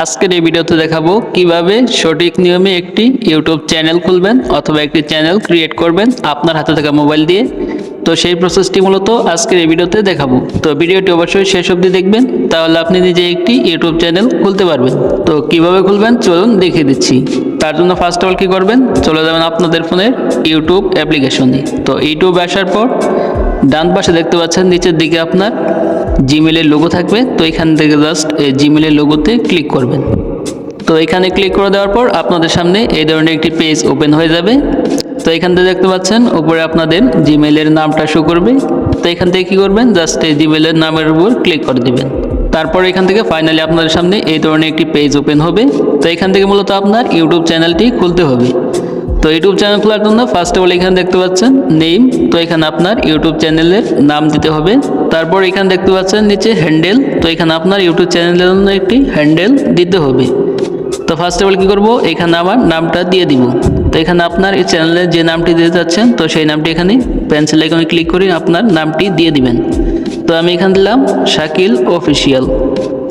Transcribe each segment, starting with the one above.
আজকের এই ভিডিওতে দেখাবো কিভাবে সঠিক নিয়মে একটি ইউটিউব চ্যানেল খুলবেন অথবা একটি চ্যানেল ক্রিয়েট করবেন আপনার হাতে থাকা মোবাইল দিয়ে। তো সেই প্রসেসটি মূলত আজকের এই ভিডিওতে দেখাবো। তো ভিডিওটি অবশ্যই শেষ অবধি দেখবেন, তাহলে আপনি নিজে একটি ইউটিউব চ্যানেল খুলতে পারবেন। তো কিভাবে খুলবেন চলুন দেখিয়ে দিচ্ছি। তার জন্য ফার্স্ট অফ অল কী করবেন, চলে যাবেন আপনাদের ফোনের ইউটিউব অ্যাপ্লিকেশনে। তো ইউটিউবে আসার পর ডান পাশে দেখতে পাচ্ছেন নিচের দিকে আপনার জিমেলের লোগো থাকবে। তো এখান থেকে জাস্ট এই জিমেলের লোগোতে ক্লিক করবেন। তো এখানে ক্লিক করে দেওয়ার পর আপনাদের সামনে এই ধরনের একটি পেজ ওপেন হয়ে যাবে। তো এখান থেকে দেখতে পাচ্ছেন উপরে আপনাদের জিমেলের নামটা শো করবে। তো এখান থেকে কী করবেন, জাস্ট এই জিমেলের নামের উপর ক্লিক করে দেবেন। তারপর এখান থেকে ফাইনালি আপনাদের সামনে এই ধরনের একটি পেজ ওপেন হবে। তো এখান থেকে মূলত আপনার ইউটিউব চ্যানেলটি খুলতে হবে। তো ইউটিউব চ্যানেল খোলার জন্য ফার্স্ট অফ অল এখানে দেখতে পাচ্ছেন নেম। তো এখানে আপনার ইউটিউব চ্যানেলের নাম দিতে হবে। তারপর এখানে দেখতে পাচ্ছেন নিচে হ্যান্ডেল। তো এখানে আপনার ইউটিউব চ্যানেলের জন্য একটি হ্যান্ডেল দিতে হবে। তো ফার্স্ট অফ অল কী করবো, এখানে আমার নামটা দিয়ে দিব। তো এখানে আপনার এই চ্যানেলের যে নামটি দিতে চাচ্ছেন, তো সেই নামটি এখানে পেন্সিল আইকনে ক্লিক করে আপনার নামটি দিয়ে দিবেন। তো আমি এখানে দিলাম শাকিল অফিসিয়াল।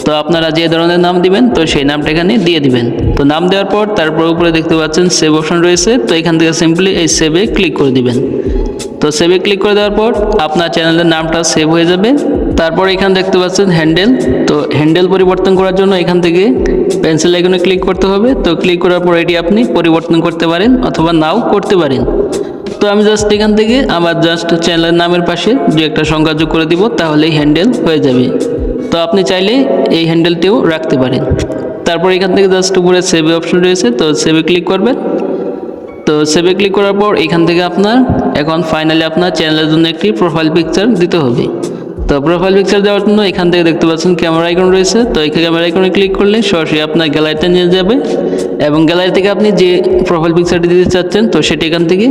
তো আপনারা যে ধরনের নাম দিবেন তো সেই নামটা এখানে দিয়ে দিবেন। তো নাম দেওয়ার পর তারপর উপরে দেখতে পাচ্ছেন সেভ অপশন রয়েছে। তো এখান থেকে সিম্পলি এই সেভে ক্লিক করে দিবেন। তো সেভে ক্লিক করে দেওয়ার পর আপনার চ্যানেলের নামটা সেভ হয়ে যাবে। তারপর এখানে দেখতে পাচ্ছেন হ্যান্ডেল। তো হ্যান্ডেল পরিবর্তন করার জন্য এখান থেকে পেন্সিল আইকনে ক্লিক করতে হবে। তো ক্লিক করার পর এটি আপনি পরিবর্তন করতে পারেন অথবা নাও করতে পারেন। তো আমি জাস্ট এখান থেকে আমার জাস্ট চ্যানেলের নামের পাশে দু একটা সংখ্যা যোগ করে দিব, তাহলেই হ্যান্ডেল হয়ে যাবে। তো আপনি চাইলে এই হ্যান্ডেলটিও রাখতে পারেন। তারপর এখান থেকে জাস্ট উপরে সেভ অপশন রয়েছে। তো সেভে ক্লিক করবেন। তো সেভে ক্লিক করার পর এখান থেকে আপনার এখন ফাইনালি আপনার চ্যানেলের জন্য একটি প্রোফাইল পিকচার দিতে হবে। তো প্রোফাইল পিকচার দেওয়ার জন্য এখান থেকে দেখতে পাচ্ছেন ক্যামেরা আইকন রয়েছে। তো এই ক্যামেরা আইকনে ক্লিক করলে সরাসরি আপনার গ্যালারিতে নিয়ে যাবে এবং গ্যালারি থেকে আপনি যে প্রোফাইল পিকচারটি দিতে চাচ্ছেন তো সেটি এখান থেকে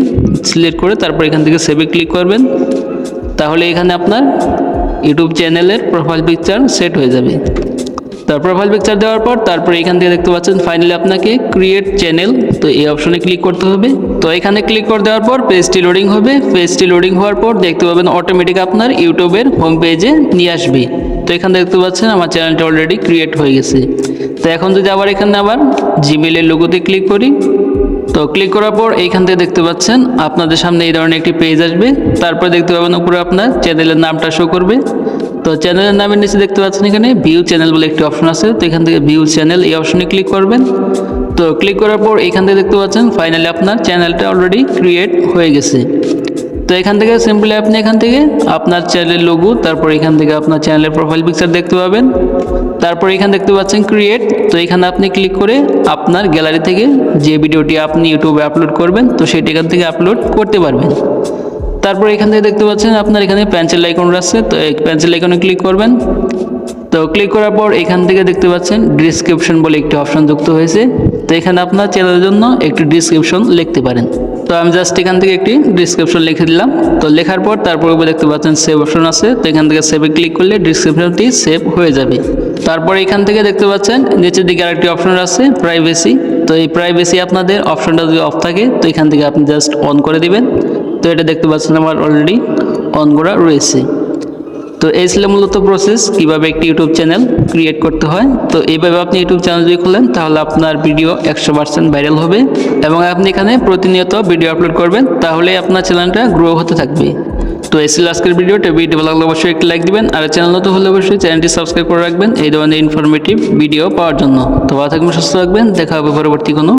সিলেক্ট করে তারপর এখান থেকে সেভে ক্লিক করবেন। তাহলে এখানে আপনার ইউটিউব চ্যানেলের প্রোফাইল পিকচার সেট হয়ে যাবে। তো প্রোফাইল পিকচার দেওয়ার পর তারপর এখান থেকে দেখতে পাচ্ছেন ফাইনালি আপনাকে ক্রিয়েট চ্যানেল, তো এই অপশনে ক্লিক করতে হবে। তো এখানে ক্লিক করে দেওয়ার পর পেজটি লোডিং হবে। পেজটি লোডিং হওয়ার পর দেখতে পাবেন অটোমেটিক আপনার ইউটিউবের হোম পেজে নিয়ে আসবে। তো এখানে দেখতে পাচ্ছেন আমার চ্যানেলটা অলরেডি ক্রিয়েট হয়ে গেছে। তো এখন যদি এখানে আবার জিমেলের লোগোতে ক্লিক করি, তো ক্লিক করার পর এইখান থেকে দেখতে পাচ্ছেন আপনাদের সামনে এই ধরনের একটি পেজ আসবে। তারপর দেখতে পাবেন উপরে আপনার চ্যানেলের নামটা শো করবে। তো চ্যানেলের নামের নিচে দেখতে পাচ্ছেন এখানে ভিউ চ্যানেল বলে একটি অপশন আছে। তো এখান থেকে ভিউ চ্যানেল এই অপশনে ক্লিক করবেন। তো ক্লিক করার পর এখান থেকে দেখতে পাচ্ছেন ফাইনালি আপনার চ্যানেলটা অলরেডি ক্রিয়েট হয়ে গেছে। তো এখান থেকে সিম্পলি আপনি এখান থেকে আপনার চ্যানেলের লোগো, তারপর এখান থেকে আপনার চ্যানেলের প্রোফাইল পিকচার দেখতে পাবেন। তারপর এখানে দেখতে পাচ্ছেন ক্রিয়েট। তো এখানে আপনি ক্লিক করে আপনার গ্যালারি থেকে যে ভিডিওটি আপনি ইউটিউবে আপলোড করবেন তো সেটি এখান থেকে আপলোড করতে পারবেন। তারপর এখান থেকে দেখতে পাচ্ছেন আপনার এখানে পেন্সিল আইকন আছে। তো এই পেন্সিল আইকনে ক্লিক করবেন। তো ক্লিক করার পর এখান থেকে দেখতে পাচ্ছেন ডিসক্রিপশন বলে একটি অপশন যুক্ত হয়েছে। তো এখানে আপনার চ্যানেলের জন্য একটি ডিসক্রিপশন লিখতে পারেন। তো আমি জাস্ট এখান থেকে একটি ডিসক্রিপশন লিখে দিলাম। তো লেখার পর তারপর দেখতে পাচ্ছেন সেভ অপশন আছে। তো এখান থেকে সেভে ক্লিক করলে ডিসক্রিপশনটি সেভ হয়ে যাবে। তারপর এখান থেকে দেখতে পাচ্ছেন নিচের দিকে আরেকটি অপশন আছে প্রাইভেসি। তো এই প্রাইভেসি আপনাদের অপশনটা যদি অফ থাকে তো এখান থেকে আপনি জাস্ট অন করে দিবেন। তো এটা দেখতে পাচ্ছেন আমার অলরেডি অন করা রয়েছে। তো এই ছিল মূলত প্রসেস কিভাবে একটি ইউটিউব চ্যানেল ক্রিয়েট করতে হয়। তো এইভাবে আপনি ইউটিউব চ্যানেল যদি খোলেন তাহলে আপনার ভিডিও 100% ভাইরাল হবে এবং আপনি এখানে প্রতিনিয়ত ভিডিও আপলোড করবেন, তাহলে আপনার চ্যানেলটা গ্রো হতে থাকবে। তো এই ছিল আজকের ভিডিওটা। ভিডিও ভালো লাগলে অবশ্যই একটি লাইক দিবেন, আর চ্যানেল নতুন হলে অবশ্যই চ্যানেলটি সাবস্ক্রাইব করে রাখবেন এই ধরনের ইনফরমেটিভ ভিডিও পাওয়ার জন্য। তো ভালো থাকবেন, সুস্থ থাকবেন, দেখা হবে পরবর্তী কোনো